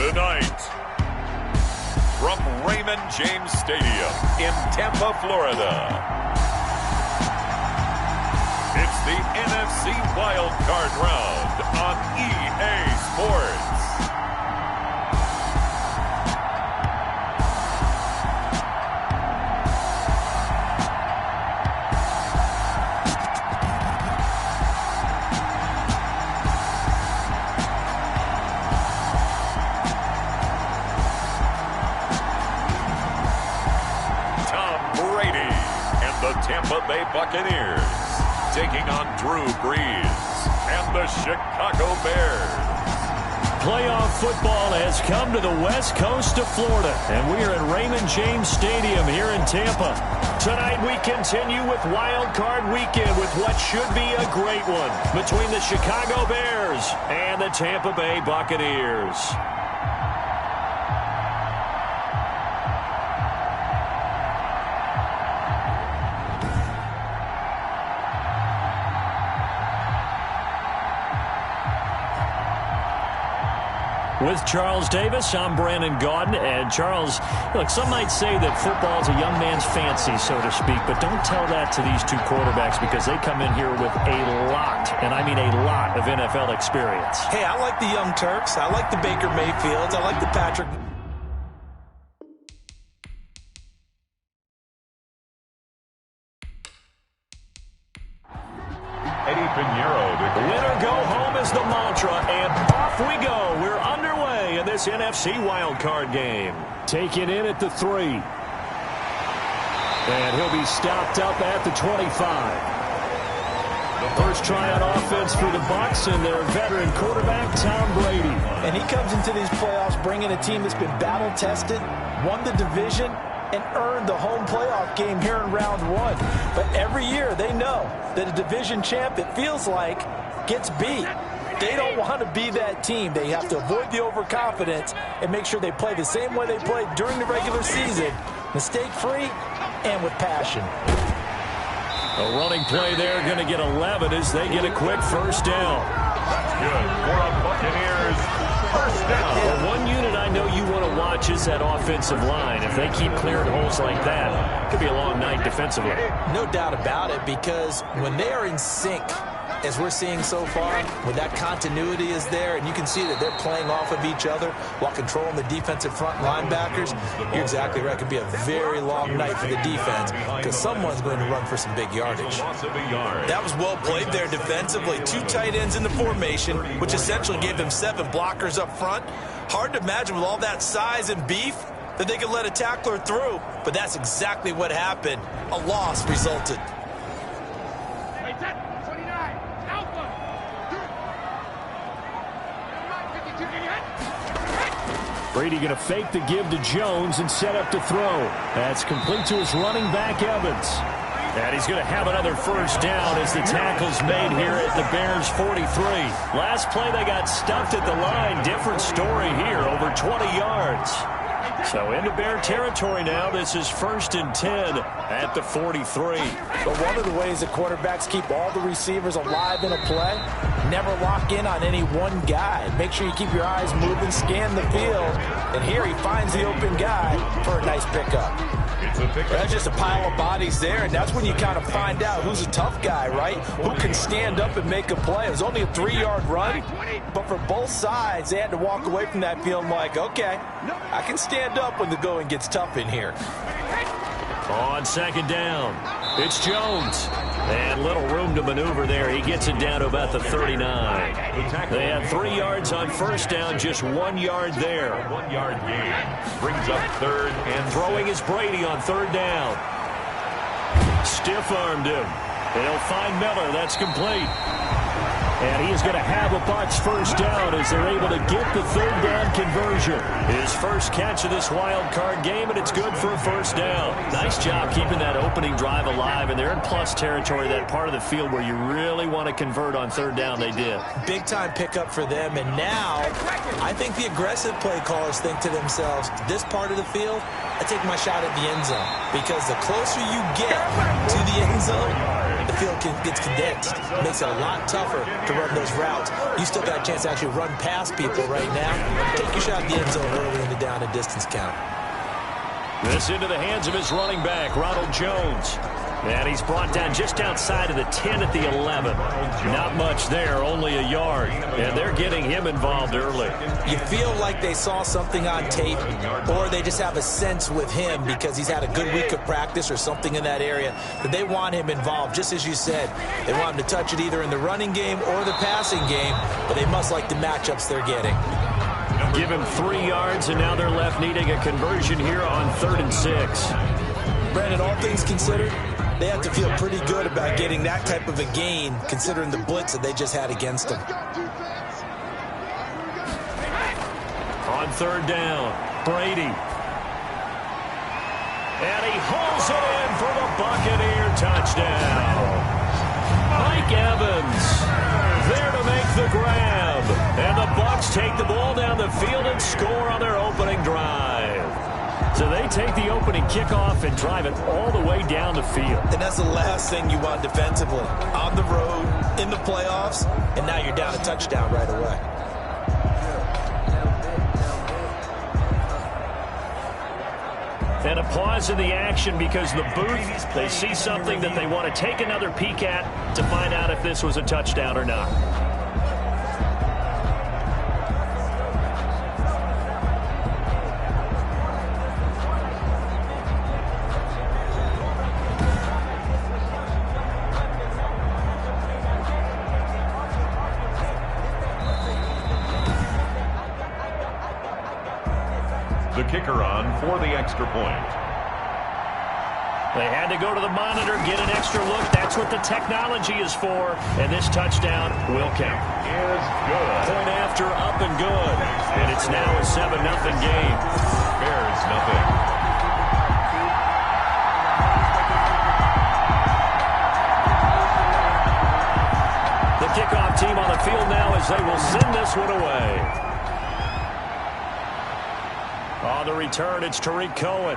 Tonight, from Raymond James Stadium in Tampa, Florida, it's the NFC Wild Card Round on EA Sports. Tampa Bay Buccaneers taking on Drew Brees and the Chicago Bears. Playoff football has come to the west coast of Florida, and we are at Raymond James Stadium here in Tampa. Tonight we continue with Wild Card Weekend with what should be a great one between the Chicago Bears and the Tampa Bay Buccaneers. With Charles Davis, I'm Brandon Gaudin. And Charles, look, some might say that football is a young man's fancy, so to speak, but don't tell that to these two quarterbacks because they come in here with a lot, and I mean a lot, of NFL experience. Hey, I like the Young Turks. I like the Baker Mayfields. I like the Patrick. Eddie Pinheiro. Win or go home is the mantra, and off we go. We're underway in this NFC wildcard game. Taken in at the 3. And he'll be stopped up at the 25. The first try on offense for the Bucs and their veteran quarterback, Tom Brady. And he comes into these playoffs bringing a team that's been battle-tested, won the division, and earned the home playoff game here in round 1. But every year they know that a division champ, it feels like, gets beat. They don't want to be that team. They have to avoid the overconfidence and make sure they play the same way they played during the regular season, mistake-free and with passion. A running play there, going to get 11 as they get a quick first down. That's good for a Buccaneers first down. The one unit I know you want to watch is that offensive line. If they keep clearing holes like that, it could be a long night defensively. No doubt about it, because when they are in sync, as we're seeing so far, when that continuity is there and you can see that they're playing off of each other while controlling the defensive front linebackers, you're exactly right. It could be a very long night for the defense because someone's going to run for some big yardage. That was well played there defensively. 2 tight ends in the formation, which essentially gave them 7 blockers up front. Hard to imagine with all that size and beef that they could let a tackler through, but that's exactly what happened. A loss resulted. Brady going to fake the give to Jones and set up to throw. That's complete to his running back, Evans. And he's going to have another first down as the tackle's made here at the Bears' 43. Last play, they got stuffed at the line. Different story here, over 20 yards. So into Bear territory now. This is 1st and 10 at the 43. But one of the ways that quarterbacks keep all the receivers alive in a play, never lock in on any one guy. Make sure you keep your eyes moving, scan the field. And here he finds the open guy for a nice pickup. That's just a pile of bodies there, and that's when you kind of find out who's a tough guy, right? Who can stand up and make a play. It was only a 3-yard run, but for both sides, they had to walk away from that feeling like, okay, I can stand up when the going gets tough in here. On 2nd down, it's Jones. And little room to maneuver there. He gets it down to about the 39. They had 3 yards on first down, just 1 yard there. 1 yard gain brings up 3rd and throwing is Brady on 3rd down. Stiff-armed him. They'll find Miller. That's complete. And he is going to have a Bucs first down as they're able to get the 3rd down conversion. His first catch of this wild card game, and it's good for a first down. Nice job keeping that opening drive alive, and they're in plus territory, that part of the field where you really want to convert on 3rd down. They did. Big-time pickup for them, and now I think the aggressive play callers think to themselves, this part of the field, I take my shot at the end zone, because the closer you get to the end zone, the field gets condensed. It makes it a lot tougher to run those routes. You still got a chance to actually run past people right now. Take your shot at the end zone early in the down and distance count. This into the hands of his running back, Ronald Jones. And he's brought down just outside of the 10 at the 11. Not much there, only a yard. And they're getting him involved early. You feel like they saw something on tape, or they just have a sense with him because he's had a good week of practice or something in that area that they want him involved. Just as you said, they want him to touch it either in the running game or the passing game, but they must like the matchups they're getting. Give him 3 yards, and now they're left needing a conversion here on 3rd and 6. Brandon, all things considered, they have to feel pretty good about getting that type of a gain, considering the blitz that they just had against them. On 3rd down, Brady. And he hauls it in for the Buccaneer touchdown. Mike Evans there to make the grab. And the Bucs take the ball down the field and score on their opening drive. So they take the opening kickoff and drive it all the way down the field. And that's the last thing you want defensively. On the road, in the playoffs, and now you're down a touchdown right away. And a pause in the action because the booth, they see something that they want to take another peek at to find out if this was a touchdown or not. The kicker on for the extra point. They had to go to the monitor, get an extra look. That's what the technology is for. And this touchdown will count. Is good. Point after, up and good. And it's now a 7-0 game. Bears nothing. The kickoff team on the field now as they will send this one away. On the return, it's Tariq Cohen.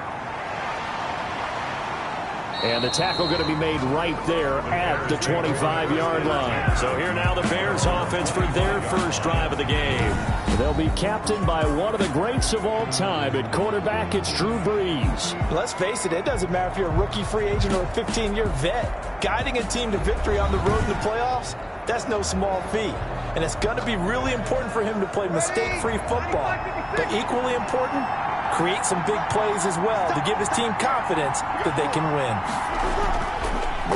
And the tackle going to be made right there at the 25-yard line. So here now the Bears offense for their first drive of the game. They'll be captained by one of the greats of all time. At quarterback, it's Drew Brees. Let's face it, it doesn't matter if you're a rookie free agent or a 15-year vet. Guiding a team to victory on the road in the playoffs, that's no small feat. And it's going to be really important for him to play mistake-free football. But equally important, create some big plays as well to give his team confidence that they can win.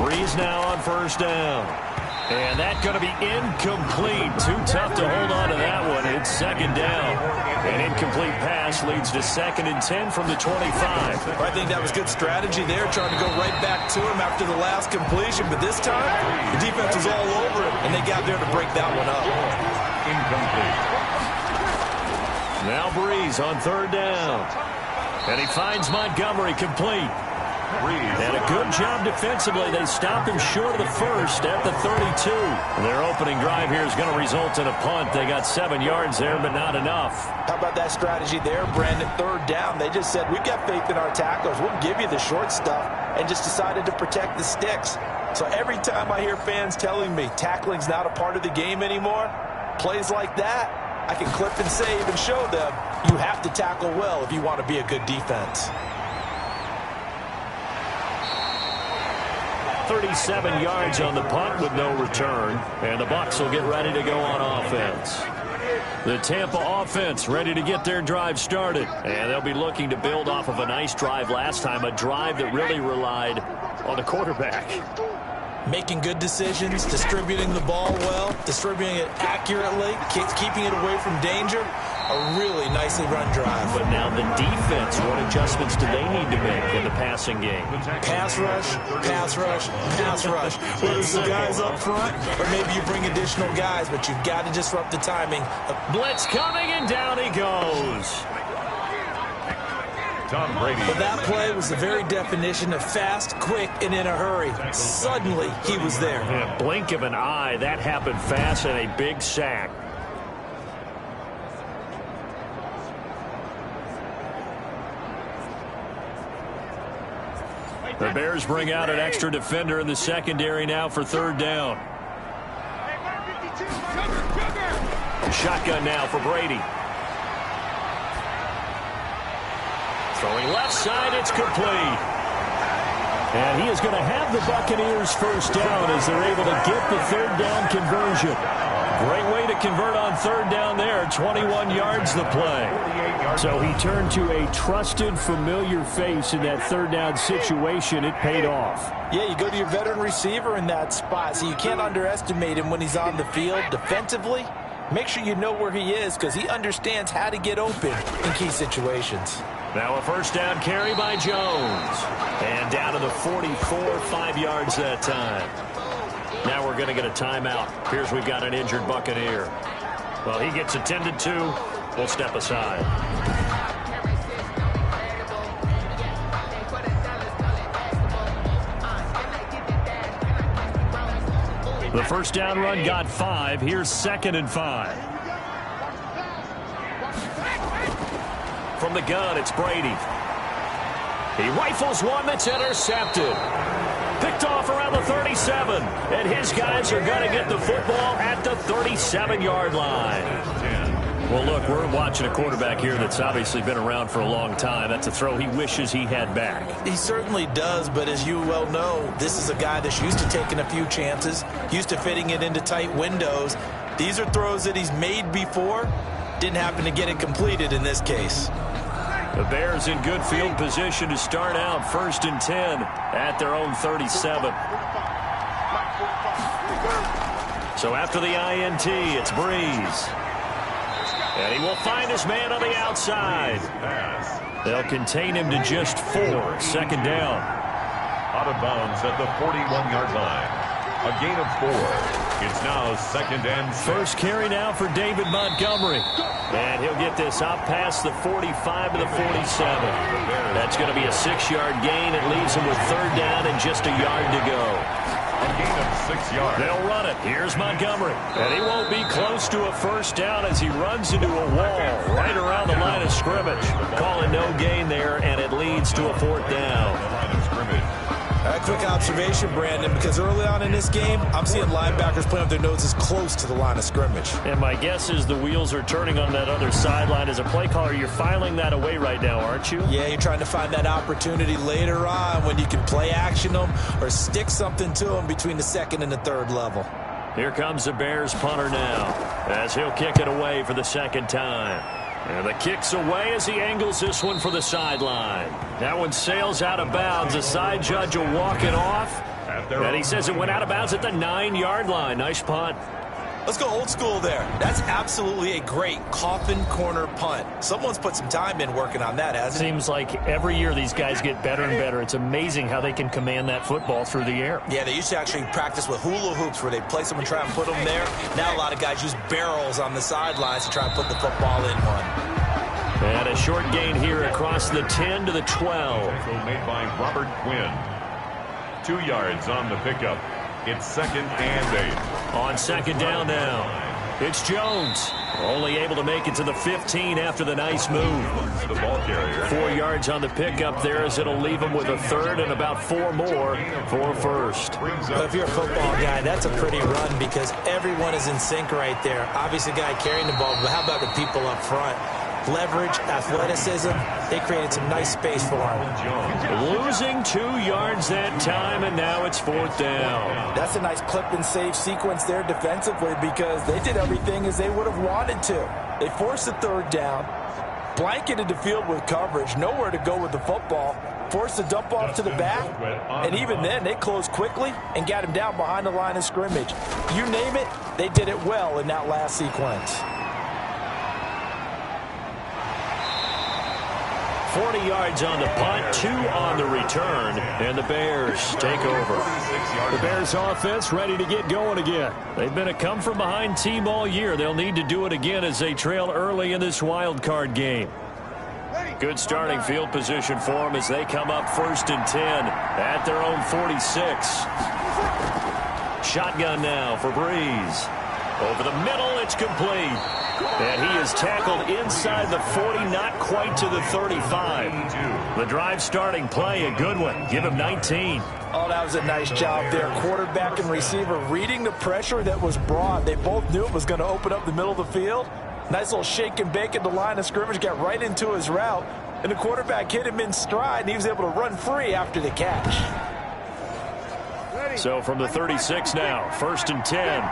Brees now on 1st down. And that's going to be incomplete. Too tough to hold on to that one. It's 2nd down. An incomplete pass leads to 2nd and 10 from the 25. I think that was good strategy there, trying to go right back to him after the last completion. But this time, the defense was all over him, and they got there to break that one up. Incomplete. Now Brees on 3rd down. And he finds Montgomery complete. And a good job defensively. They stop him short of the first at the 32. Their opening drive here is going to result in a punt. They got 7 yards there, but not enough. How about that strategy there, Brandon? 3rd down. They just said, we've got faith in our tacklers. We'll give you the short stuff, and just decided to protect the sticks. So every time I hear fans telling me tackling's not a part of the game anymore, plays like that, I can clip and save and show them you have to tackle well if you want to be a good defense. 37 yards on the punt with no return. And the Bucs will get ready to go on offense. The Tampa offense ready to get their drive started. And they'll be looking to build off of a nice drive last time, a drive that really relied on the quarterback. Making good decisions, distributing the ball well, distributing it accurately, keeping it away from danger. A really nicely run drive. But now the defense, what adjustments do they need to make in the passing game? Pass rush, pass rush, pass rush. Whether it's the guys up front, or maybe you bring additional guys, but you've got to disrupt the timing. Blitz coming, and down he goes. Tom Brady. But that play was the very definition of fast, quick, and in a hurry. Suddenly, he was there. In a blink of an eye, that happened fast, and a big sack. The Bears bring out an extra defender in the secondary now for third down. Shotgun now for Brady. Throwing left side, it's complete. And he is going to have the Buccaneers first down as they're able to get the third down conversion. Great way to convert on third down there. 21 yards the play. So he turned to a trusted, familiar face in that third down situation. It paid off. Yeah, you go to your veteran receiver in that spot, so you can't underestimate him when he's on the field defensively. Make sure you know where he is because he understands how to get open in key situations. Now a first down carry by Jones. And down to the 44, 5 yards that time. Now we're going to get a timeout. Here's we've got an injured Buccaneer. Well, he gets attended to. We'll step aside. The first down run got 5. Here's 2nd and 5. From the gun, it's Brady. He rifles one that's intercepted. Picked off around the 37. And his guys are going to get the football at the 37-yard line. Well, look, we're watching a quarterback here that's obviously been around for a long time. That's a throw he wishes he had back. He certainly does, but as you well know, this is a guy that's used to taking a few chances, used to fitting it into tight windows. These are throws that he's made before. Didn't happen to get it completed in this case. The Bears in good field position to start out 1st and 10 at their own 37. So after the INT, it's Breeze. And he will find his man on the outside. They'll contain him to just 4. 2nd down. Out of bounds at the 41-yard line. A gain of 4. It's now 2nd and 6. First carry now for David Montgomery. And he'll get this out past the 45 to the 47. That's going to be a 6-yard gain. It leaves him with third down and just a yard to go. A gain of 6 yards. They'll run it. Here's Montgomery. And he won't be close to a first down as he runs into a wall right around the line of scrimmage. Calling no gain there, and it leads to a 4th down. A quick observation, Brandon, because early on in this game, I'm seeing linebackers playing with their noses close to the line of scrimmage. And my guess is the wheels are turning on that other sideline. As a play caller, you're filing that away right now, aren't you? Yeah, you're trying to find that opportunity later on when you can play action them or stick something to them between the 2nd and the 3rd level. Here comes the Bears punter now as he'll kick it away for the 2nd time. And the kick's away as he angles this one for the sideline. That one sails out of bounds. The side judge will walk it off. And he says it went out of bounds at the 9-yard line. Nice punt. Let's go old school there. That's absolutely a great coffin corner punt. Someone's put some time in working on that, hasn't it? Seems like every year these guys get better and better. It's amazing how they can command that football through the air. Yeah, they used to actually practice with hula hoops where they place them and try and put them there. Now a lot of guys use barrels on the sidelines to try and put the football in one. And a short gain here across the 10 to the 12. Made by Robert Quinn. 2 yards on the pickup. It's 2nd and 8. On 2nd down now. It's Jones. Only able to make it to the 15 after the nice move. The ball carrier. 4 yards on the pickup there as it'll leave him with a 3rd and about 4 more for 1st. Well, if you're a football guy, that's a pretty run because everyone is in sync right there. Obviously, the guy carrying the ball, but how about the people up front? Leverage, athleticism, they created some nice space for him. Losing 2 yards that time, and now it's 4th down. That's a nice clip and save sequence there defensively because they did everything as they would have wanted to. They forced the 3rd down, blanketed the field with coverage, nowhere to go with the football, forced the dump off to the back, and even then they closed quickly and got him down behind the line of scrimmage. You name it, they did it well in that last sequence. 40 yards on the punt, 2 on the return, and the Bears take over. The Bears offense ready to get going again. They've been a come-from-behind team all year. They'll need to do it again as they trail early in this wild card game. Good starting field position for them as they come up 1st and 10 at their own 46. Shotgun now for Breeze. Over the middle, it's complete. And he is is tackled inside the 40, not quite to the 35. The drive starting play, a good one. Give him 19. Oh, that was a nice job there. Quarterback and receiver reading the pressure that was brought. They both knew it was going to open up the middle of the field. Nice little shake and bake at the line of scrimmage, got right into his route. And the quarterback hit him in stride, and he was able to run free after the catch. So from the 36 now, 1st and 10.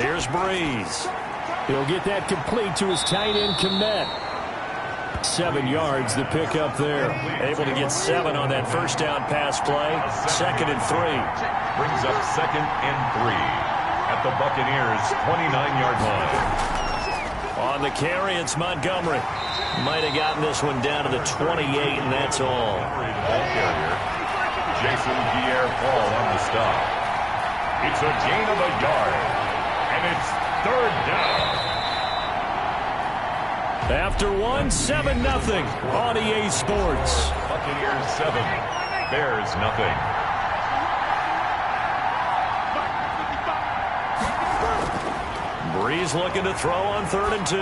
Here's Breeze. He'll get that complete to his tight end, Kmet. 7 yards, the pickup there. Able to get 7 on that first down pass play. 2nd and 3. Brings up 2nd and 3 at the Buccaneers' 29-yard line. On the carry, it's Montgomery. Might have gotten this one down to the 28, and that's all. Ball carrier, Jason Pierre-Paul on the stop. It's a gain of a yard, and it's 3rd down. After 7-0 on EA Sports. Buccaneers 7, Bears nothing. Breeze looking to throw on 3rd and 2.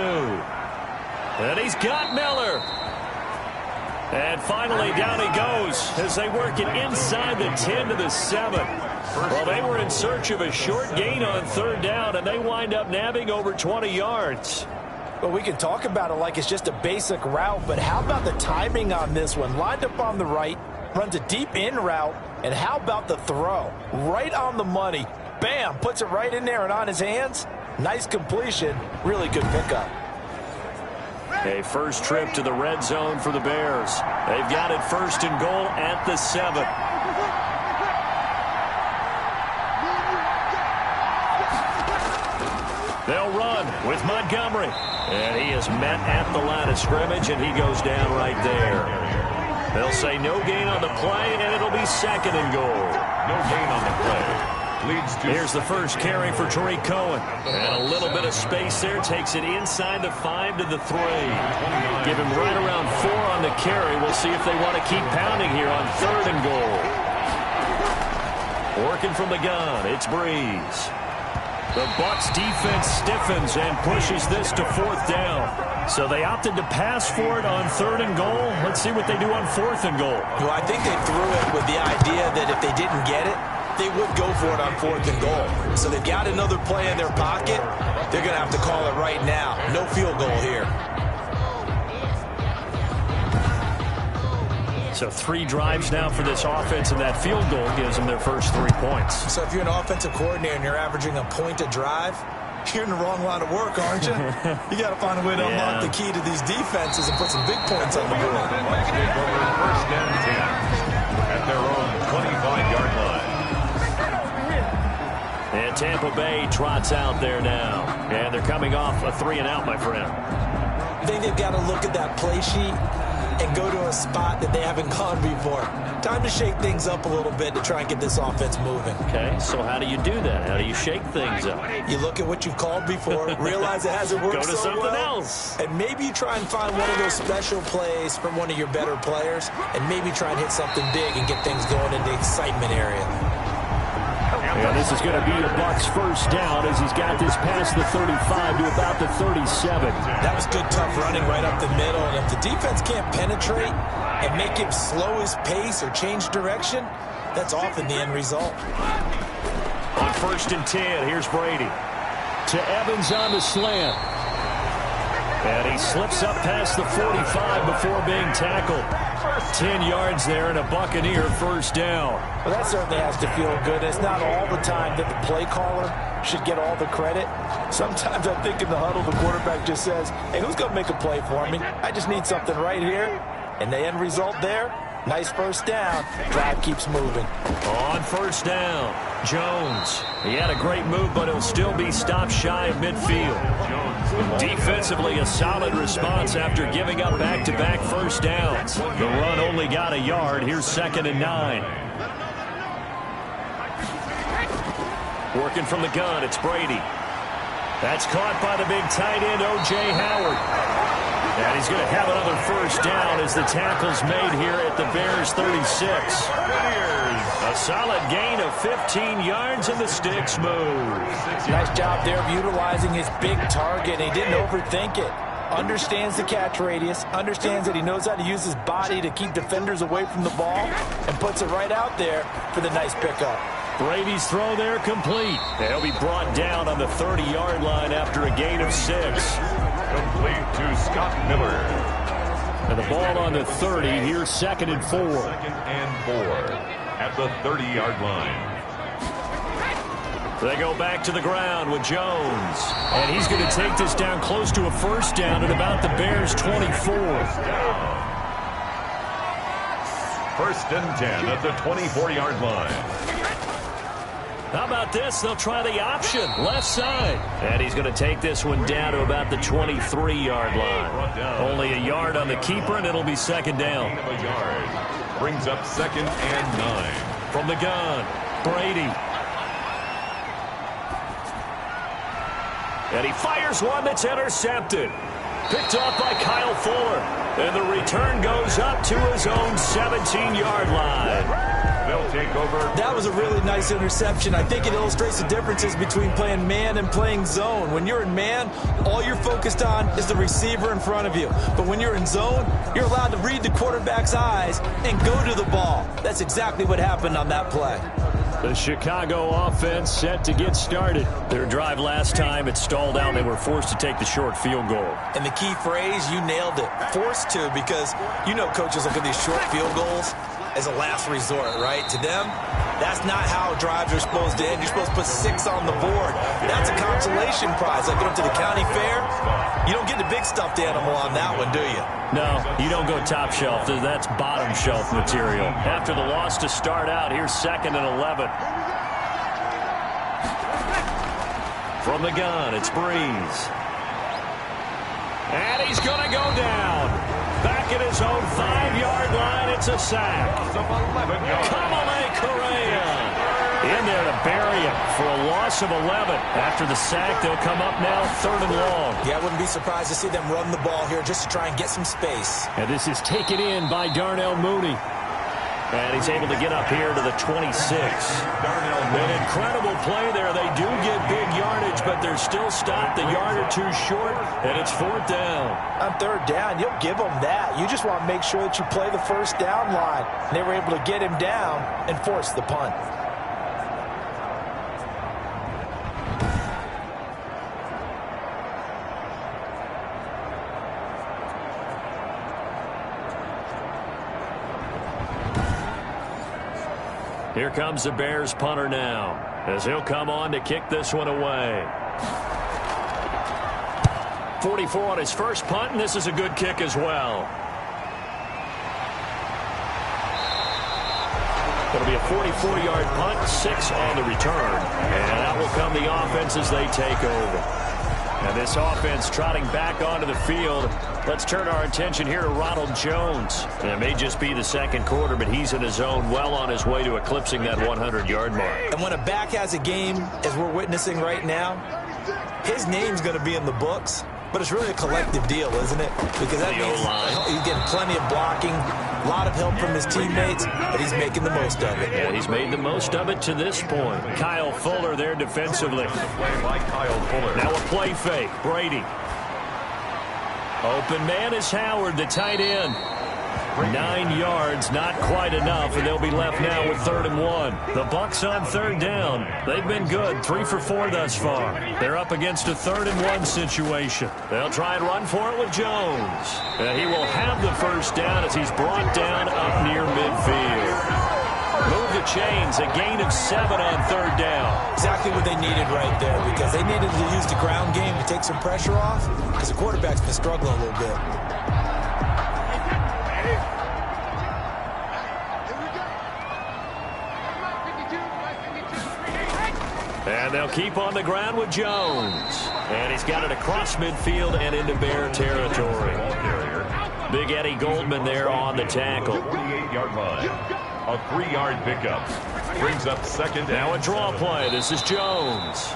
And he's got Miller. And finally down he goes as they work it inside the 10 to the 7. Well, they were in search of a short gain on 3rd down, and they wind up nabbing over 20 yards. Well, we can talk about it like it's just a basic route, but how about the timing on this one? Lined up on the right, runs a deep in route, and how about the throw? Right on the money. Bam, puts it right in there and on his hands. Nice completion. Really good pickup. A first trip to the red zone for the Bears. They've got it 1st and goal at the 7. They'll run with Montgomery. And he is met at the line of scrimmage, and he goes down right there. They'll say no gain on the play, and it'll be 2nd and goal. No gain on the play. Leads to Here's the first carry for Tariq Cohen. And a little bit of space there. Takes it inside the 5 to the 3. Give him right around 4 on the carry. We'll see if they want to keep pounding here on 3rd and goal. Working from the gun, it's Breeze. The Bucs defense stiffens and pushes this to 4th down. So they opted to pass for it on 3rd and goal. Let's see what they do on 4th and goal. Well, I think they threw it with the idea that if they didn't get it, they would go for it on 4th and goal. So they've got another play in their pocket. They're going to have to call it right now. No field goal here. So 3 drives now for this offense, and that field goal gives them their first 3 points. So if you're an offensive coordinator and you're averaging a point a drive, you're in the wrong line of work, aren't you? You got to find a way to unlock the key to these defenses and put some big points on the board. Bucs take over 1st and 10 at their own 25-yard line. And Tampa Bay trots out there now. And they're coming off a 3-and-out, my friend. I think they've got to look at that play sheet and go to a spot that they haven't gone before. Time to shake things up a little bit to try and get this offense moving. Okay, so how do you do that? How do you shake things up? You look at what you've called before, realize it hasn't worked Go to so something well, else. and maybe you try and find one of those special plays from one of your better players, and maybe try and hit something big and get things going in the excitement area. Yeah, this is going to be the Bucs' first down as he's got this past the 35 to about the 37. That was good, tough running right up the middle, and if the defense can't penetrate and make him slow his pace or change direction, that's often the end result. On 1st and 10, here's Brady. To Evans on the slant. And he slips up past the 45 before being tackled. 10 yards there and a Buccaneer first down. Well, that certainly has to feel good. It's not all the time that the play caller should get all the credit. Sometimes I think in the huddle, the quarterback just says, hey, who's going to make a play for me? I just need something right here. And the end result there, nice first down. Drive keeps moving. On 1st down, Jones. He had a great move, but he'll still be stopped shy of midfield. Defensively, a solid response after giving up back-to-back first downs. The run only got a yard. Here's 2nd and 9. Working from the gun, it's Brady. That's caught by the big tight end, O.J. Howard. And he's going to have another first down as the tackle's made here at the Bears 36. A solid gain of 15 yards, and the sticks move. Nice job there of utilizing his big target. He didn't overthink it. Understands the catch radius, understands that he knows how to use his body to keep defenders away from the ball, and puts it right out there for the nice pickup. Brady's throw there complete. He'll be brought down on the 30-yard line after a gain of 6. Complete to Scott Miller. And the ball on the 30, here's 2nd and 4. 2nd and 4 at the 30-yard line. They go back to the ground with Jones. And he's going to take this down close to a first down at about the Bears' 24. First and 10 at the 24-yard line. How about this? They'll try the option, left side. And he's going to take this one down to about the 23-yard line. Only a yard on the keeper, and it'll be 2nd down. A yard. Brings up 2nd and 9. From the gun, Brady. And he fires one that's intercepted. Picked off by Kyle Fuller. And the return goes up to his own 17-yard line. They'll take over. That was a really nice interception. I think it illustrates the differences between playing man and playing zone. When you're in man, all you're focused on is the receiver in front of you. But when you're in zone, you're allowed to read the quarterback's eyes and go to the ball. That's exactly what happened on that play. The Chicago offense set to get started. Their drive last time, it stalled out. They were forced to take the short field goal. And the key phrase, you nailed it. Forced to, because you know coaches look at these short field goals as a last resort, right? To them, that's not how drives are supposed to end. You're supposed to put 6 on the board. That's a consolation prize. Like going to the county fair, you don't get the big stuffed animal on that one, do you? No, you don't go top shelf. That's bottom shelf material. After the loss to start out, here's 2nd and 11. From the gun, it's Breeze. And he's going to go down. Back at his own 5-yard line, it's a sack. Kamale Correa in there to bury him for a loss of 11. After the sack, they'll come up now 3rd and long. Yeah, I wouldn't be surprised to see them run the ball here just to try and get some space. And this is taken in by Darnell Mooney. And he's able to get up here to the 26. An incredible play there. They do get big yardage, but they're still stopped a yard or two short, and it's 4th down. On 3rd down, you'll give them that. You just want to make sure that you play the first down line. And they were able to get him down and force the punt. Here comes the Bears punter now, as he'll come on to kick this one away. 44 on his first punt, and this is a good kick as well. It'll be a 44-yard punt, 6 on the return. And that will come the offense as they take over. And this offense trotting back onto the field. Let's turn our attention here to Ronald Jones. And it may just be the 2nd quarter, but he's in his zone, well on his way to eclipsing that 100-yard mark. And when a back has a game, as we're witnessing right now, his name's going to be in the books. But it's really a collective deal, isn't it? Because that means he's getting plenty of blocking, a lot of help from his teammates, but he's making the most of it. And he's made the most of it to this point. Kyle Fuller there defensively. Play by Kyle Fuller. Now a play fake. Brady. Open man is Howard, the tight end. 9 yards, not quite enough, and they'll be left now with 3rd and 1. The Bucs on 3rd down. They've been good, 3 for 4 thus far. They're up against a 3rd and 1 situation. They'll try and run for it with Jones. And he will have the first down as he's brought down up near midfield. Move the chains, a gain of 7 on 3rd down. Exactly what they needed right there, because they needed to use the ground game to take some pressure off, because the quarterback's been struggling a little bit. And they'll keep on the ground with Jones. And he's got it across midfield and into Bear territory. Big Eddie Goldman there on the tackle. 48-yard line. A 3-yard pickup. Brings up 2nd. Now a draw play. This is Jones.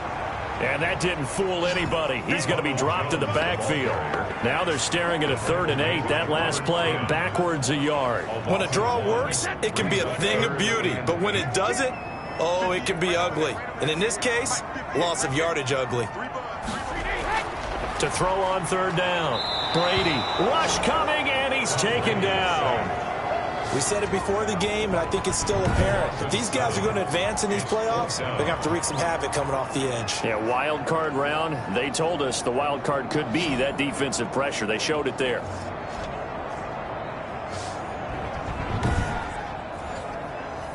And that didn't fool anybody. He's going to be dropped in the backfield. Now they're staring at a 3rd and 8. That last play, backwards a yard. When a draw works, it can be a thing of beauty. But when it doesn't, oh, it can be ugly. And in this case, loss of yardage ugly. To throw on 3rd down. Brady, rush coming, and he's taken down. We said it before the game, and I think it's still apparent. If these guys are going to advance in these playoffs, they're going to have to wreak some havoc coming off the edge. Yeah, wild card round. They told us the wild card could be that defensive pressure. They showed it there.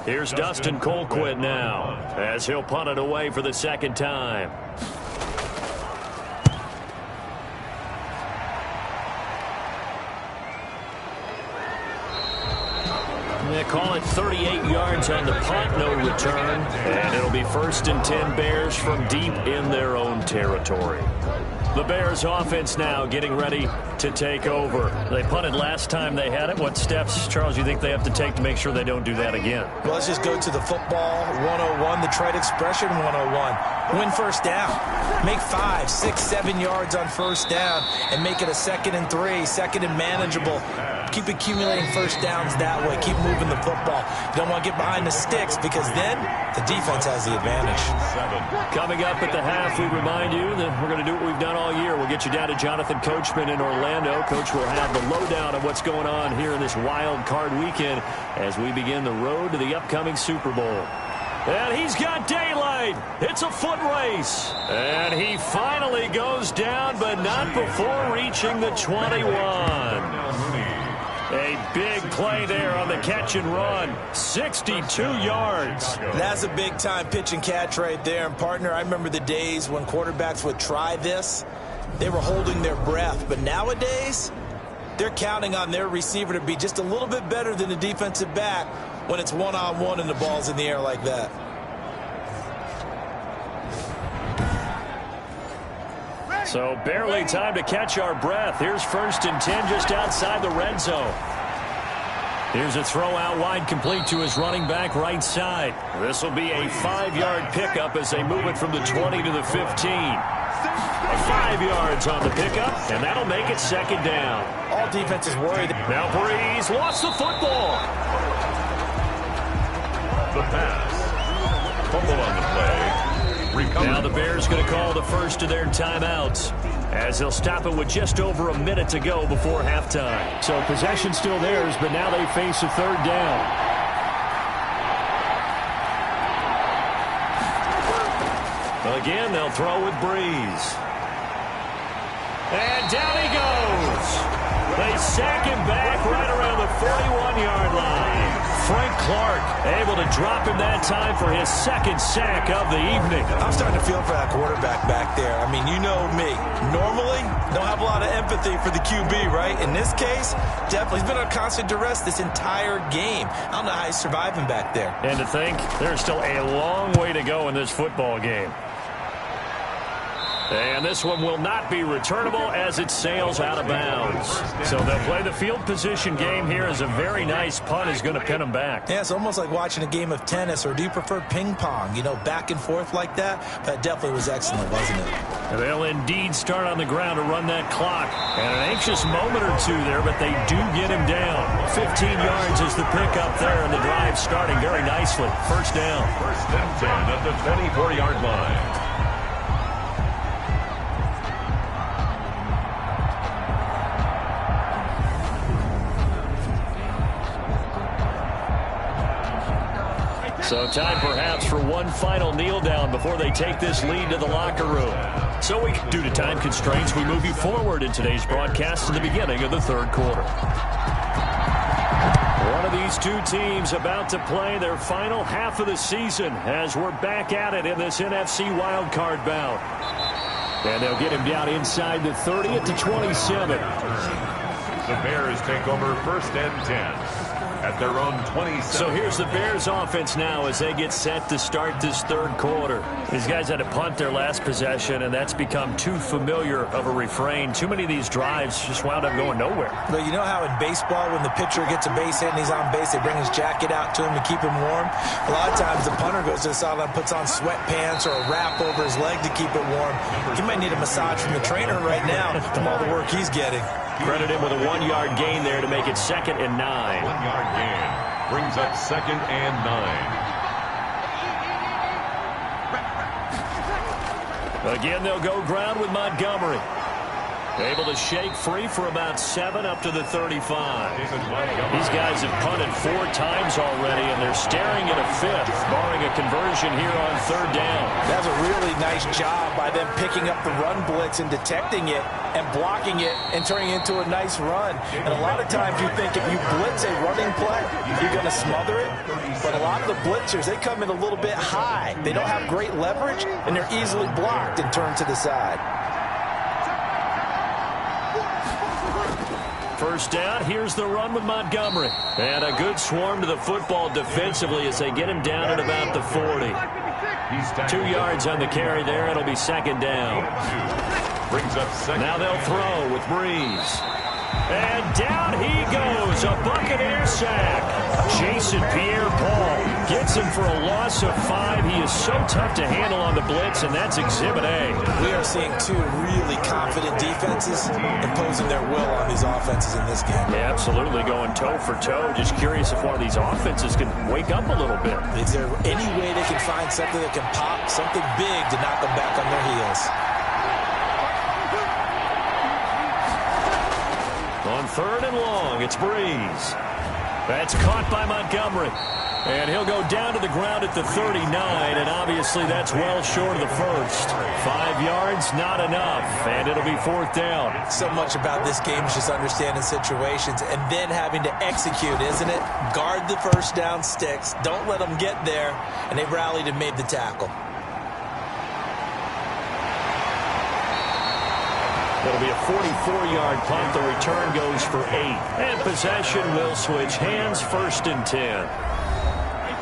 Here's Dustin Colquitt now, as he'll punt it away for the 2nd time. They call it 38 yards on the punt, no return. And it'll be 1st and 10 Bears from deep in their own territory. The Bears offense now getting ready to take over. They punted last time they had it. What steps, Charles, you think they have to take to make sure they don't do that again? Well, let's just go to the football 101, the trade expression 101. Win 1st down. Make 5, 6, 7 yards on 1st down and make it a 2nd and 3, 2nd and manageable. Keep accumulating 1st downs that way. Keep moving the football. You don't want to get behind the sticks because then the defense has the advantage. Coming up at the half, we remind you that we're going to do what we've done all year. We'll get you down to Jonathan Coachman in Orlando. Coach will have the lowdown of what's going on here in this wild card weekend as we begin the road to the upcoming Super Bowl. And he's got daylight. It's a foot race. And he finally goes down, but not before reaching the 21. A big play there on the catch and run. 62 yards. That's a big-time pitch and catch right there. And, partner, I remember the days when quarterbacks would try this. They were holding their breath. But nowadays, they're counting on their receiver to be just a little bit better than the defensive back when it's one-on-one and the ball's in the air like that. So barely time to catch our breath. Here's 1st and 10 just outside the red zone. Here's a throw out wide, complete to his running back right side. This will be a 5-yard pickup as they move it from the 20 to the 15. 5 yards on the pickup, and that'll make it 2nd down. All defenses worried. Now Breeze lost the football. The pass. Fumble on the play. Now the Bears going to call the first of their timeouts as they'll stop it with just over a minute to go before halftime. So possession still theirs, but now they face a 3rd down. Again, they'll throw with Breeze. And down he goes. They sack him back right around the 41-yard line. Frank Clark able to drop him that time for his 2nd sack of the evening. I'm starting to feel for that quarterback back there. I mean, you know me. Normally, don't have a lot of empathy for the QB, right? In this case, definitely. He's been under constant duress this entire game. I don't know how he's surviving back there. And to think, there's still a long way to go in this football game. And this one will not be returnable as it sails out of bounds. So they'll play the field position game here as a very nice punt is going to pin them back. Yeah, it's almost like watching a game of tennis, or do you prefer ping pong? You know, back and forth like that? That definitely was excellent, wasn't it? They'll indeed start on the ground to run that clock. And an anxious moment or two there, but they do get him down. 15 yards is the pickup there, and the drive starting very nicely. 1st down. 1st and 10 at the 24-yard line. So time perhaps for one final kneel down before they take this lead to the locker room. So due to time constraints, we move you forward in today's broadcast to the beginning of the 3rd quarter. One of these two teams about to play their final half of the season as we're back at it in this NFC wildcard bout. And they'll get him down inside the 30 at the 27. The Bears take over 1st and 10. at their own 27. So here's the Bears offense now as they get set to start this third quarter. These guys had to punt their last possession, and that's become too familiar of a refrain. Too many of these drives just wound up going nowhere. But you know how in baseball, when the pitcher gets a base hit and he's on base, they bring his jacket out to him to keep him warm? A lot of times the punter goes to the sideline, puts on sweatpants or a wrap over his leg to keep it warm. He might need a massage from the trainer right now from all the work he's getting. Credit him with a 1-yard gain there to make it 2nd and 9. 1-yard gain brings up 2nd and 9. Again, they'll go ground with Montgomery. Able to shake free for about 7 up to the 35. These guys have punted 4 times already, and they're staring at a 5th, barring a conversion here on 3rd down. That's a really nice job by them picking up the run blitz and detecting it and blocking it and turning it into a nice run. And a lot of times you think if you blitz a running play, you're going to smother it. But a lot of the blitzers, they come in a little bit high. They don't have great leverage, and they're easily blocked and turned to the side. First down, here's the run with Montgomery. And a good swarm to the football defensively as they get him down at about the 40. 2 yards on the carry there. It'll be 2nd down. Brings up 2nd. Now they'll throw with Breeze. And down he goes. A Buccaneer sack. Jason Pierre-Paul gets him for a loss of 5. He is so tough to handle on the blitz, and that's Exhibit A. We are seeing 2 really confident defenses imposing their will on these offenses in this game. Yeah, absolutely, going toe for toe. Just curious if one of these offenses can wake up a little bit. Is there any way they can find something that can pop, something big to knock them back on their heels? On 3rd and long, it's Breeze. That's caught by Montgomery. And he'll go down to the ground at the 39, and obviously that's well short of the first. 5 yards, not enough, and it'll be 4th down. So much about this game is just understanding situations and then having to execute, isn't it? Guard the first down sticks. Don't let them get there, and they rallied and made the tackle. It'll be a 44-yard punt. The return goes for 8. And possession will switch hands, 1st and 10.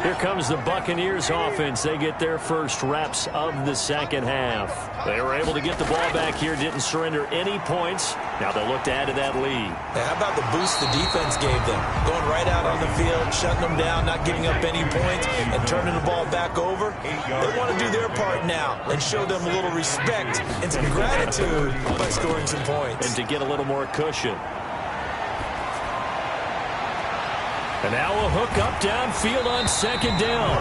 Here comes the Buccaneers offense. They get their first reps of the second half. They were able to get the ball back here, didn't surrender any points. Now they'll look to add to that lead. Now, how about the boost the defense gave them? Going right out on the field, shutting them down, not giving up any points, and turning the ball back over. They want to do their part now and show them a little respect and some gratitude by scoring some points. And to get a little more cushion. And now a hook up downfield on 2nd down.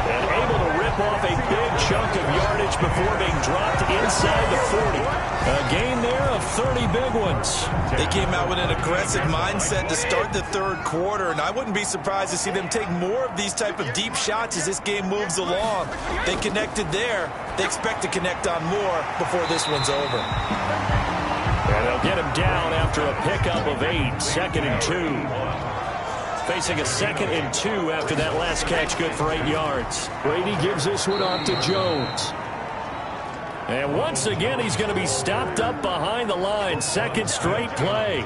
And able to rip off a big chunk of yardage before being dropped inside the 40. A gain there of 30 big ones. They came out with an aggressive mindset to start the 3rd quarter, and I wouldn't be surprised to see them take more of these type of deep shots as this game moves along. They connected there. They expect to connect on more before this one's over. And they'll get him down after a pickup of 8, 2nd and 2. Facing a 2nd and 2 after that last catch, good for 8 yards. Brady gives this one off to Jones. And once again, he's going to be stopped up behind the line. 2nd straight play.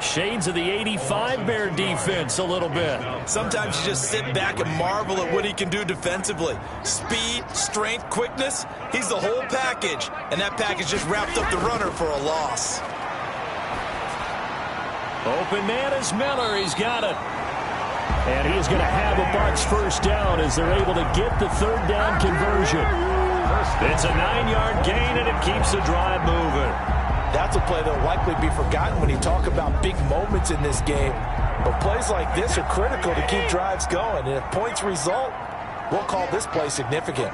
Shades of the 85 Bear defense a little bit. Sometimes you just sit back and marvel at what he can do defensively. Speed, strength, quickness, he's the whole package. And that package just wrapped up the runner for a loss. Open man is Miller. He's got it. And he's going to have a Bucs first down as they're able to get the 3rd down conversion. It's a 9-yard gain, and it keeps the drive moving. That's a play that will likely be forgotten when you talk about big moments in this game. But plays like this are critical to keep drives going. And if points result, we'll call this play significant.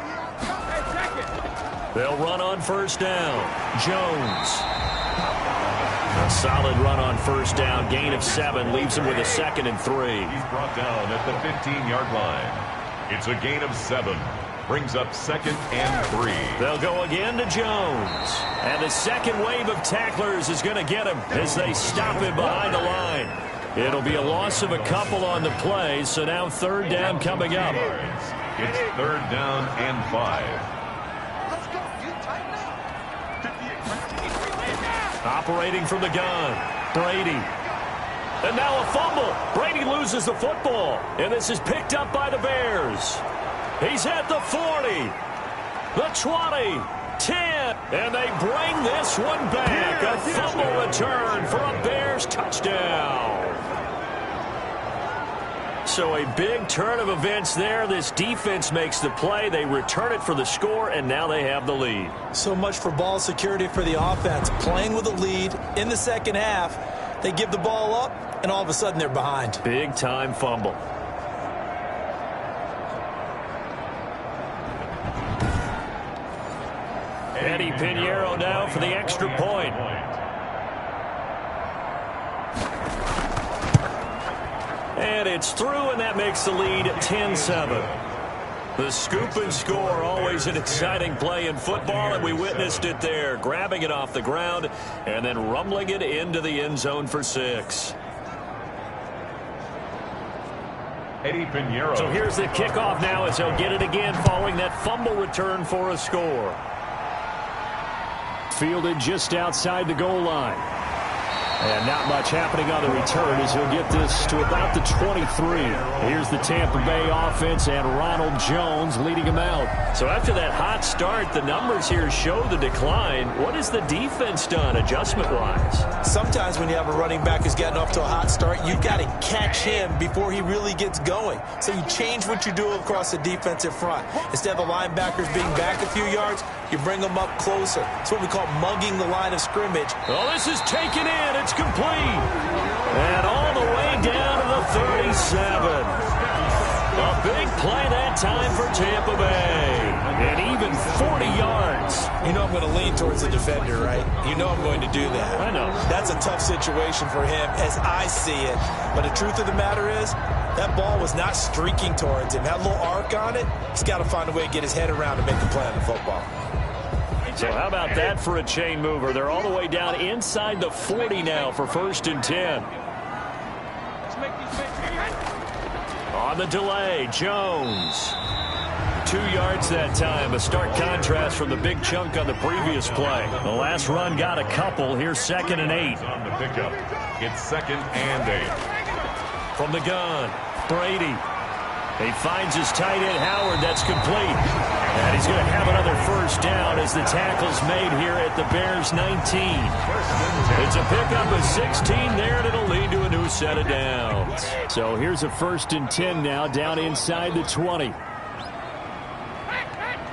They'll run on 1st down. Jones. A solid run on 1st down. Gain of 7 leaves him with a 2nd and 3. He's brought down at the 15-yard line. It's a gain of 7. Brings up 2nd and 3. They'll go again to Jones. And the second wave of tacklers is going to get him as they stop him behind the line. It'll be a loss of a couple on the play, so now 3rd down coming up. It's 3rd down and 5. Operating from the gun, Brady. And now a fumble. Brady loses the football. And this is picked up by the Bears. He's at the 40, the 20, 10, and they bring this one back. A fumble return for a Bears touchdown. So a big turn of events there. This defense makes the play. They return it for the score, and now they have the lead. So much for ball security for the offense. Playing with a lead in the second half. They give the ball up, and all of a sudden they're behind. Big-time fumble. Eddie Pinheiro now for the extra point. And it's through, and that makes the lead 10-7. The scoop and score, always an exciting play in football, and we witnessed it there, grabbing it off the ground and then rumbling it into the end zone for 6. Eddie Pinheiro. So here's the kickoff now as he'll get it again following that fumble return for a score. Fielded just outside the goal line. And not much happening on the return as he'll get this to about the 23. Here's the Tampa Bay offense and Ronald Jones leading them out. So after that hot start, the numbers here show the decline. What has the defense done adjustment-wise? Sometimes when you have a running back who's getting off to a hot start, you've got to catch him before he really gets going. So you change what you do across the defensive front. Instead of the linebackers being back a few yards, you bring them up closer. It's what we call mugging the line of scrimmage. Well, this is taken in. It's complete. And all the way down to the 37. A big play that time for Tampa Bay. And even 40 yards. You know I'm going to lean towards the defender, right? You know I'm going to do that. I know. That's a tough situation for him as I see it. But the truth of the matter is, that ball was not streaking towards him. Had a little arc on it. He's got to find a way to get his head around to make the play on the football. So how about that for a chain mover? They're all the way down inside the 40 now for 1st and 10. On the delay, Jones. 2 yards that time. A stark contrast from the big chunk on the previous play. The last run got a couple. Here's 2nd and 8. On the pickup, it's 2nd and 8. From the gun, Brady. He finds his tight end, Howard. That's complete. And he's going to have another 1st down as the tackle's made here at the Bears 19. It's a pickup of 16 there, and it'll lead to a new set of downs. So here's a 1st and 10 now, down inside the 20.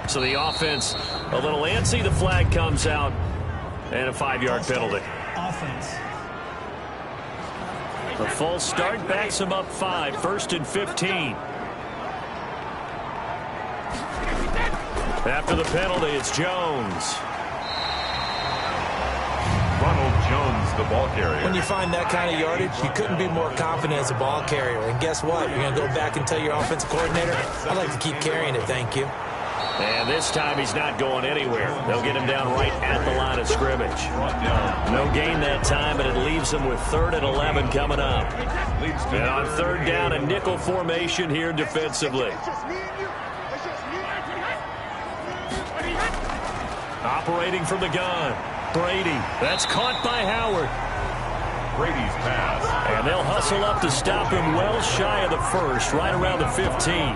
So the offense a little antsy. The flag comes out, and a 5-yard penalty. Offense. The full start backs him up 5, 1st and 15. After the penalty, it's Jones. Ronald Jones, the ball carrier. When you find that kind of yardage, you couldn't be more confident as a ball carrier. And guess what? You're going to go back and tell your offensive coordinator, I'd like to keep carrying it, thank you. And this time he's not going anywhere. They'll get him down right at the line of scrimmage. No gain that time, and it leaves him with 3rd and 11 coming up. And on 3rd down, a nickel formation here defensively. Operating from the gun, Brady. That's caught by Howard. Brady's pass. And they'll hustle up to stop him well shy of the 1st, right around the 15.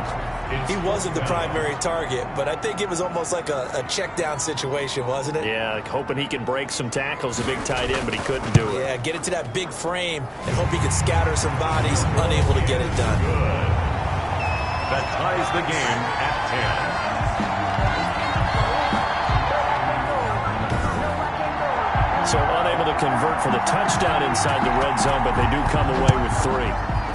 He wasn't the primary target, but I think it was almost like a check down situation, wasn't it? Yeah, hoping he can break some tackles, a big tight end, but he couldn't do it. Yeah, get it to that big frame and hope he could scatter some bodies, unable to get it done. Good. That ties the game at 10. So unable to convert for the touchdown inside the red zone, but they do come away with 3.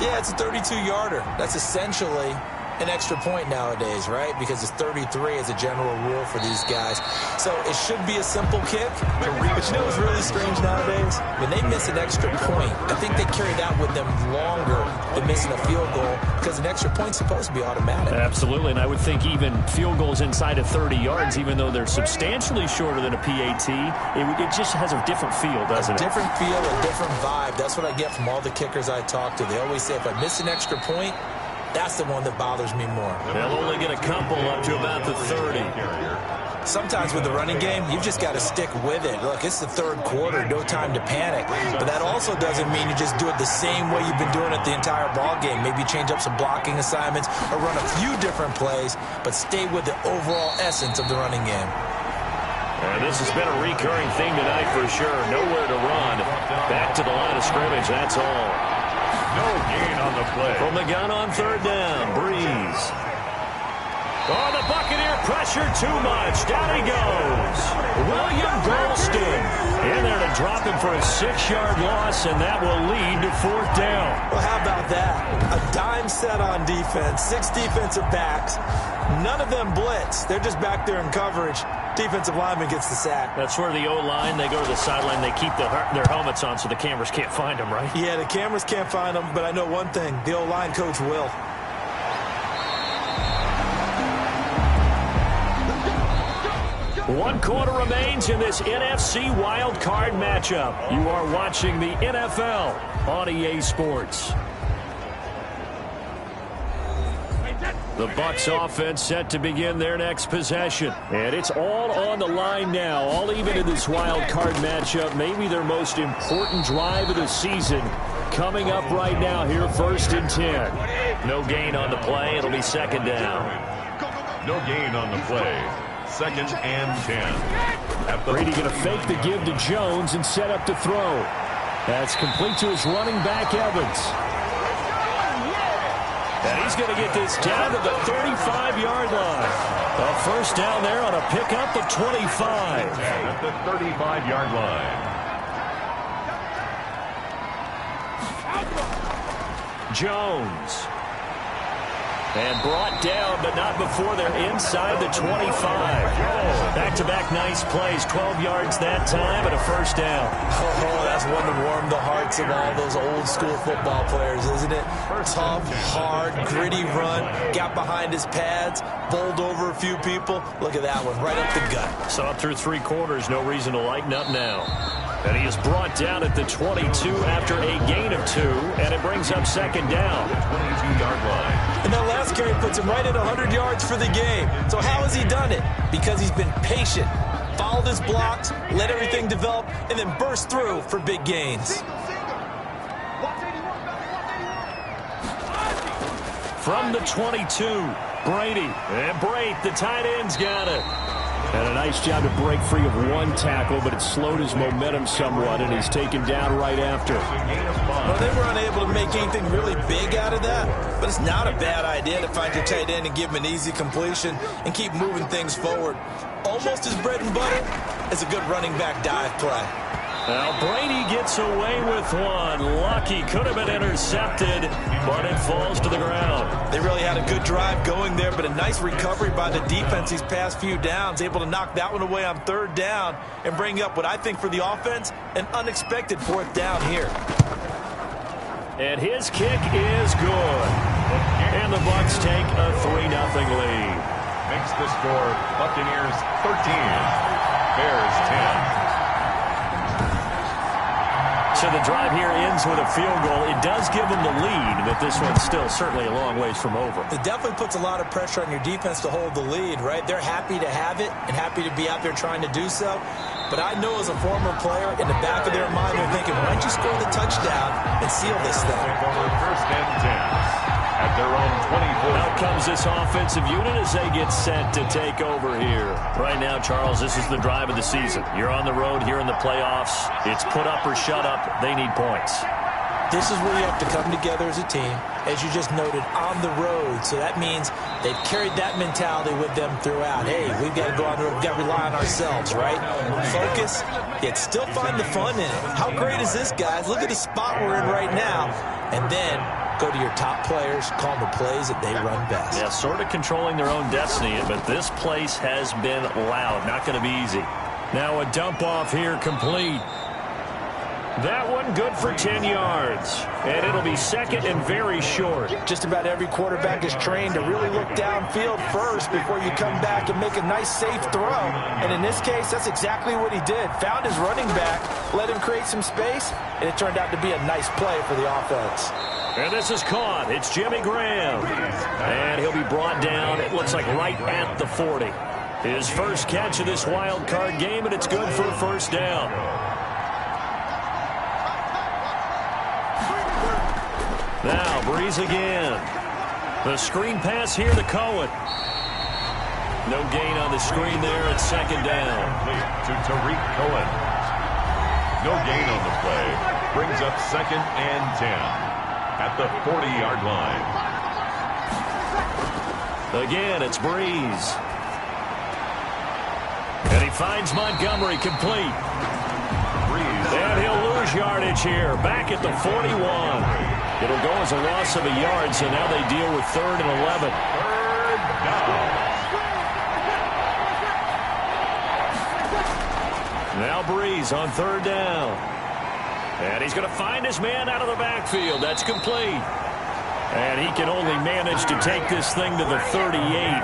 Yeah, it's a 32-yarder. That's essentially an extra point nowadays, right? Because it's 33 as a general rule for these guys. So it should be a simple kick. But you know what's really strange nowadays? When they miss an extra point, I think they carry that with them longer than missing a field goal because an extra point's supposed to be automatic. Absolutely, and I would think even field goals inside of 30 yards, even though they're substantially shorter than a PAT, it just has a different feel, doesn't it? A different feel, a different vibe. That's what I get from all the kickers I talk to. They always say, if I miss an extra point, That's the one that bothers me more. They'll only get a couple up to about the 30. Sometimes with the running game, you've just got to stick with it. Look, it's the third quarter, no time to panic. But that also doesn't mean you just do it the same way you've been doing it the entire ball game. Maybe change up some blocking assignments or run a few different plays, but stay with the overall essence of the running game. And this has been a recurring theme tonight for sure. Nowhere to run. Back to the line of scrimmage, that's all. No gain on the play. From the gun on third down, Breeze. Oh, the Buccaneer pressure too much. Down he goes. William Golston in there to drop him for a 6-yard loss, and that will lead to fourth down. Well, how about that? A dime set on defense, 6 defensive backs. None of them blitz. They're just back there in coverage. Defensive lineman gets the sack. That's where the O-line, they go to the sideline, they keep their helmets on so the cameras can't find them, right? Yeah, the cameras can't find them, but I know one thing. The O-line coach will. One quarter remains in this NFC wild card matchup. You are watching the NFL on EA Sports. The Bucs offense set to begin their next possession. And it's all on the line now, all even in this wild card matchup. Maybe their most important drive of the season coming up right now here, 1st and 10. No gain on the play. It'll be 2nd down. No gain on the play. 2nd and 10. Brady going to fake the give to Jones and set up to throw. That's complete to his running back, Evans. And he's going to get this down to the 35-yard line. A 1st down there on a pickup of 25. At the 35-yard line. Jones. And brought down, but not before they're inside the 25. Back-to-back nice plays. 12 yards that time and a 1st down. Oh, that's one to warm the hearts of all those old-school football players, isn't it? Tough, hard, gritty run. Got behind his pads, bowled over a few people. Look at that one, right up the gut. So up through 3 quarters, no reason to lighten up now. And he is brought down at the 22 after a gain of 2, and it brings up 2nd down. 22-yard line. And that last carry puts him right at 100 yards for the game. So how has he done it? Because he's been patient, followed his blocks, let everything develop, and then burst through for big gains. From the 22, Brady. And Brate, the tight end's got it. And a nice job to break free of 1 tackle, but it slowed his momentum somewhat, and he's taken down right after. Well, they were unable to make anything really big out of that, but it's not a bad idea to find your tight end and give him an easy completion and keep moving things forward. Almost as bread and butter as a good running back dive play. Now Brady gets away with one. Lucky, could have been intercepted, but it falls to the ground. They really had a good drive going there, but a nice recovery by the defense these past few downs, able to knock that one away on 3rd down and bring up what I think for the offense, an unexpected 4th down here. And his kick is good. And the Bucs take a 3-0 lead. Makes the score Buccaneers 13, Bears 10. So the drive here ends with a field goal. It does give them the lead, but this one's still certainly a long ways from over. It definitely puts a lot of pressure on your defense to hold the lead, right? They're happy to have it and happy to be out there trying to do so. But I know as a former player, in the back of their mind, they're thinking, why don't you score the touchdown and seal this thing? Over 1st and 10. At their own 24. Out comes this offensive unit as they get set to take over here. Right now, Charles, this is the drive of the season. You're on the road here in the playoffs. It's put up or shut up. They need points. This is where you have to come together as a team, as you just noted, on the road. So that means they've carried that mentality with them throughout. Hey, we've got to go on the road. We've got to rely on ourselves, right? Focus, yet still find the fun in it. How great is this, guys? Look at the spot we're in right now. And then go to your top players, call the plays that they run best. Yeah, sort of controlling their own destiny, but this place has been loud. Not going to be easy. Now a dump off here complete. That one good for 10 yards. And it'll be 2nd and very short. Just about every quarterback is trained to really look downfield first before you come back and make a nice, safe throw. And in this case, that's exactly what he did. Found his running back, let him create some space, and it turned out to be a nice play for the offense. And this is caught. It's Jimmy Graham. And he'll be brought down, it looks like right at the 40. His first catch of this wild card game, and it's good for a first down. Now, Breeze again. The screen pass here to Cohen. No gain on the screen there at second down. To Tariq Cohen. No gain on the play. Brings up 2nd and 10 at the 40-yard line. Again, it's Breeze. And he finds Montgomery complete. Breeze. And he'll lose yardage here. Back at the 41. It'll go as a loss of a yard, so now they deal with 3rd and 11. 3rd down. Now Breeze on 3rd down. And he's going to find his man out of the backfield. That's complete. And he can only manage to take this thing to the 38,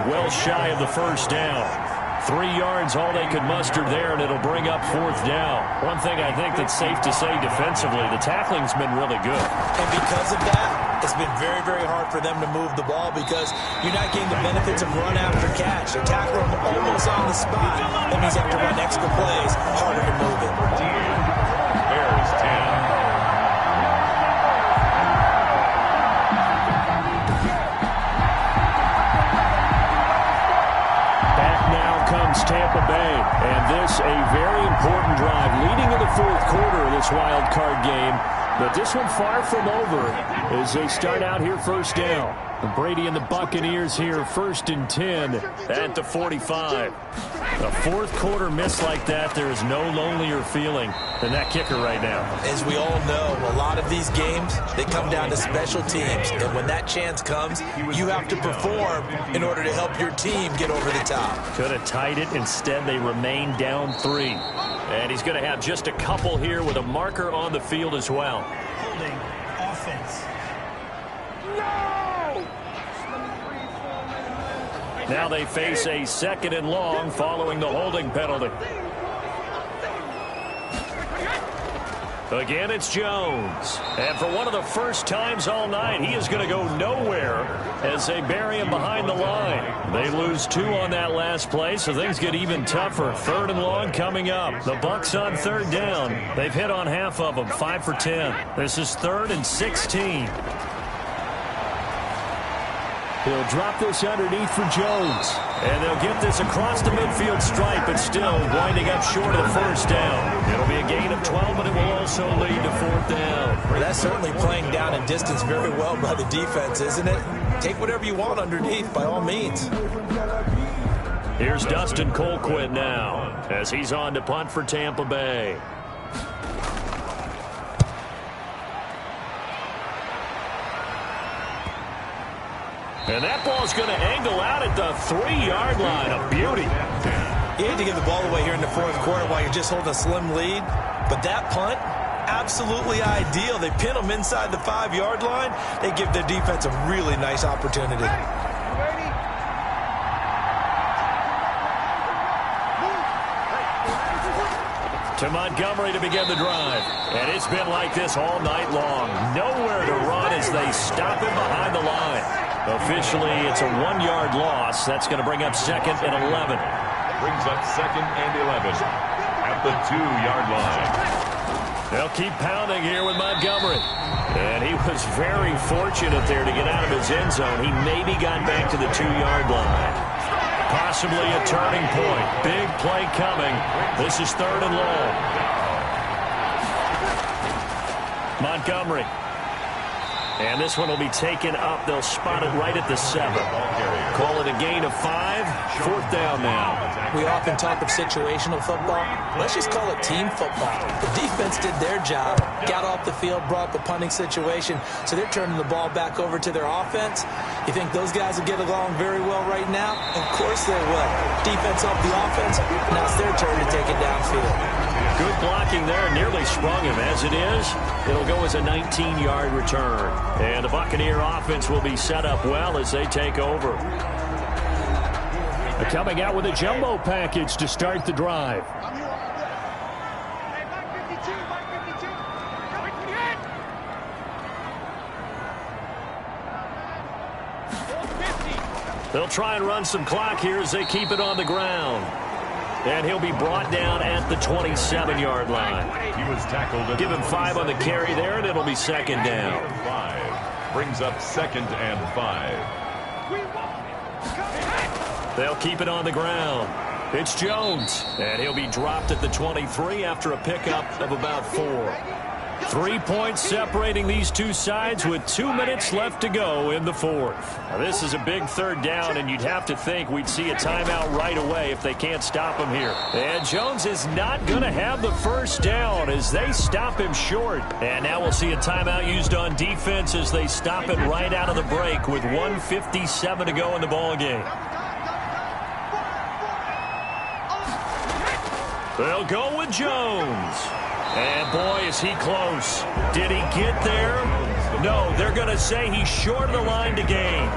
well shy of the first down. 3 yards, all they could muster there, and it'll bring up 4th down. One thing I think that's safe to say defensively, the tackling's been really good. And because of that, it's been very, very hard for them to move the ball because you're not getting the benefits of run after catch. They tackle them almost on the spot. That means you have to run extra plays, harder to move it. Bears 10. Tampa Bay, and this a very important drive leading in the 4th quarter of this wild card game, but this one far from over as they start out here first down. And Brady and the Buccaneers here 1st and 10 at the 45. A 4th quarter miss like that, there is no lonelier feeling than that kicker right now. As we all know, a lot of these games, they come down to special teams. And when that chance comes, you have to perform in order to help your team get over the top. Could have tied it. Instead, they remain down 3. And he's going to have just a couple here with a marker on the field as well. Holding offense. Now they face a 2nd and long following the holding penalty. Again, it's Jones. And for one of the first times all night, he is going to go nowhere as they bury him behind the line. They lose 2 on that last play, so things get even tougher. 3rd and long coming up. The Bucs on 3rd down. They've hit on half of them, 5 for 10. This is 3rd and 16. He'll drop this underneath for Jones. And they'll get this across the midfield stripe, but still winding up short of the first down. It'll be a gain of 12, but it will also lead to 4th down. Well, that's certainly playing down in distance very well by the defense, isn't it? Take whatever you want underneath, by all means. Here's Dustin Colquitt now as he's on to punt for Tampa Bay. And that ball's going to angle out at the 3-yard line. A beauty. You hate to give the ball away here in the 4th quarter while you're just holding a slim lead. But that punt, absolutely ideal. They pin them inside the 5-yard line. They give their defense a really nice opportunity. To Montgomery to begin the drive. And it's been like this all night long. Nowhere to run as they stop him behind the line. Officially, it's a 1-yard loss. That's going to bring up 2nd and 11. Brings up 2nd and 11 at the 2-yard line. They'll keep pounding here with Montgomery. And he was very fortunate there to get out of his end zone. He maybe got back to the 2-yard line. Possibly a turning point. Big play coming. This is 3rd and long. Montgomery. And this one will be taken up. They'll spot it right at the 7. Call it a gain of 5. 4th down now. We often talk of situational football. Let's just call it team football. The defense did their job, got off the field, brought the punting situation, so they're turning the ball back over to their offense. You think those guys will get along very well right now? Of course they will. Defense off the offense, now it's their turn to take it downfield. Good blocking there, nearly sprung him. As it is, it'll go as a 19-yard return. And the Buccaneer offense will be set up well as they take over. Coming out with a jumbo package to start the drive. They'll try and run some clock here as they keep it on the ground. And he'll be brought down at the 27-yard line. He was tackled. Give him 5 on the carry there, and it'll be second down. 5 brings up 2nd and 5. They'll keep it on the ground. It's Jones, and he'll be dropped at the 23 after a pickup of about 4. 3 points separating these two sides with 2 minutes left to go in the fourth. Now, this is a big third down, and you'd have to think we'd see a timeout right away if they can't stop him here. And Jones is not going to have the first down as they stop him short. And now we'll see a timeout used on defense as they stop it right out of the break with 1:57 to go in the ballgame. They'll go with Jones. And boy, is he close. Did he get there? No, they're going to say he's short of the line to gain.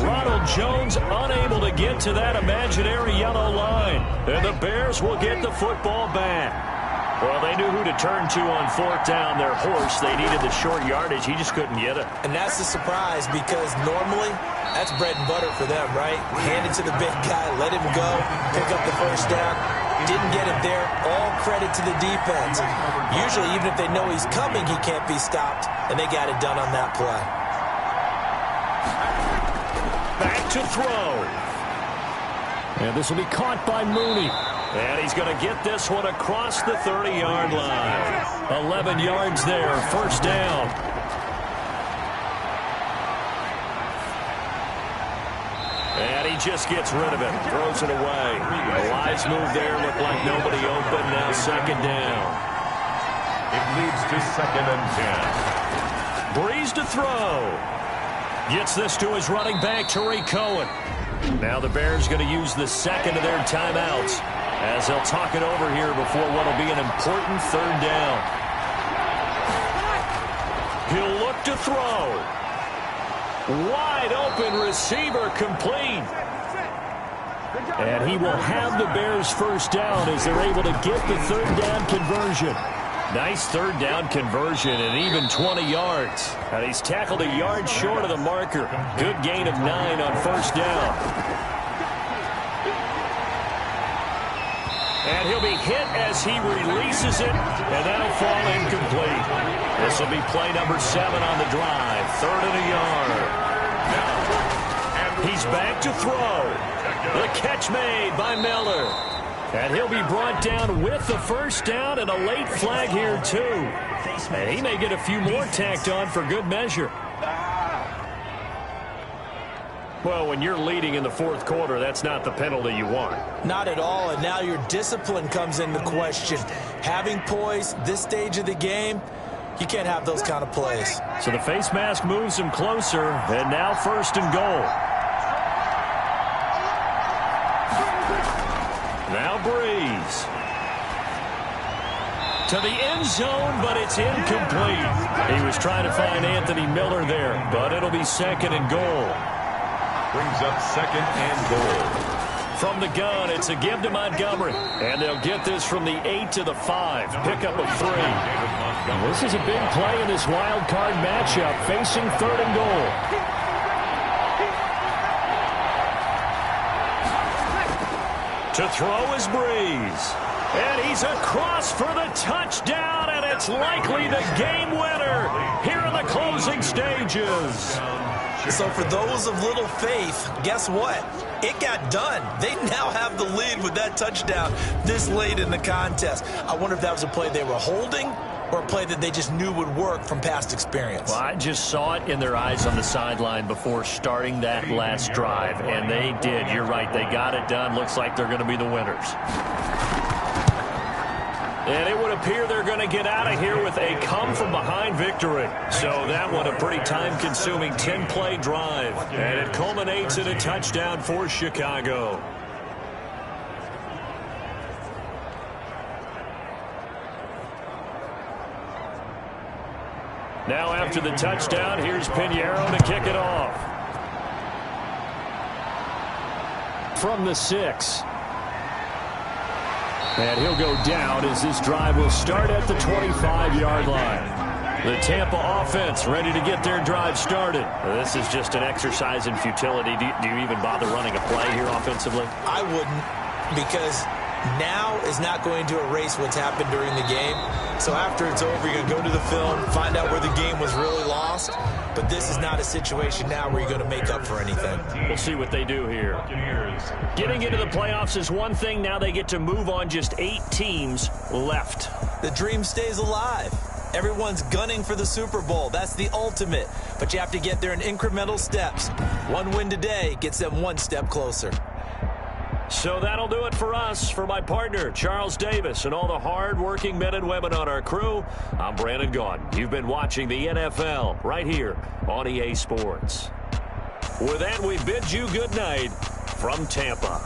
Ronald Jones unable to get to that imaginary yellow line. And the Bears will get the football back. Well, they knew who to turn to on 4th down. Their horse, they needed the short yardage. He just couldn't get it. And that's a surprise because normally that's bread and butter for them, right? Hand it to the big guy, let him go, pick up the first down. Didn't get it there. All credit to the defense. Usually, even if they know he's coming, he can't be stopped, and they got it done on that play. Back to throw. And this will be caught by Mooney. And he's going to get this one across the 30-yard line. 11 yards there, first down. And he just gets rid of it, throws it away. A wise move there, looked like nobody open, now second down. It leads to 2nd and 10. Breeze to throw. Gets this to his running back, Tariq Cohen. Now the Bears going to use the second of their timeouts as they'll talk it over here before what will be an important third down. He'll look to throw. Wide open receiver complete. And he will have the Bears first down as they're able to get the third down conversion. Nice third down conversion and even 20 yards. And he's tackled a yard short of the marker. Good gain of 9 on first down. And he'll be hit as he releases it, and that'll fall incomplete. This will be play number 7 on the drive. 3rd and a yard. He's back to throw. The catch made by Miller. And he'll be brought down with the first down and a late flag here, too. And he may get a few more tacked on for good measure. Well, when you're leading in the fourth quarter, that's not the penalty you want. Not at all, and now your discipline comes into question. Having poise this stage of the game, you can't have those kind of plays. So the face mask moves him closer, and now 1st and goal. Now Breeze. To the end zone, but it's incomplete. He was trying to find Anthony Miller there, but it'll be 2nd and goal. Brings up 2nd and goal. From the gun, it's a give to Montgomery. And they'll get this from the 8 to the 5. Pickup of 3. This is a big play in this wild card matchup, facing 3rd and goal. To throw is Breeze. And he's across for the touchdown, and it's likely the game winner here in the closing stages. So for those of little faith, guess what? It got done. They now have the lead with that touchdown this late in the contest. I wonder if that was a play they were holding or a play that they just knew would work from past experience. Well, I just saw it in their eyes on the sideline before starting that last drive, and they did. You're right. They got it done. Looks like they're going to be the winners. And it would appear they're going to get out of here with a come-from-behind victory. So that one a pretty time-consuming 10-play drive. And it culminates in a touchdown for Chicago. Now after the touchdown, here's Pinheiro to kick it off. From the 6. And he'll go down as this drive will start at the 25-yard line. The Tampa offense ready to get their drive started. This is just an exercise in futility. Do you even bother running a play here offensively? I wouldn't, because now is not going to erase what's happened during the game. So after it's over, you're going to go to the film, find out where the game was really lost. But this is not a situation now where you're going to make up for anything. We'll see what they do here. Getting into the playoffs is one thing. Now they get to move on. Just 8 teams left. The dream stays alive. Everyone's gunning for the Super Bowl. That's the ultimate. But you have to get there in incremental steps. One win today gets them one step closer. So that'll do it for us. For my partner, Charles Davis, and all the hard-working men and women on our crew, I'm Brandon Gaudin. You've been watching the NFL right here on EA Sports. With that, we bid you good night from Tampa.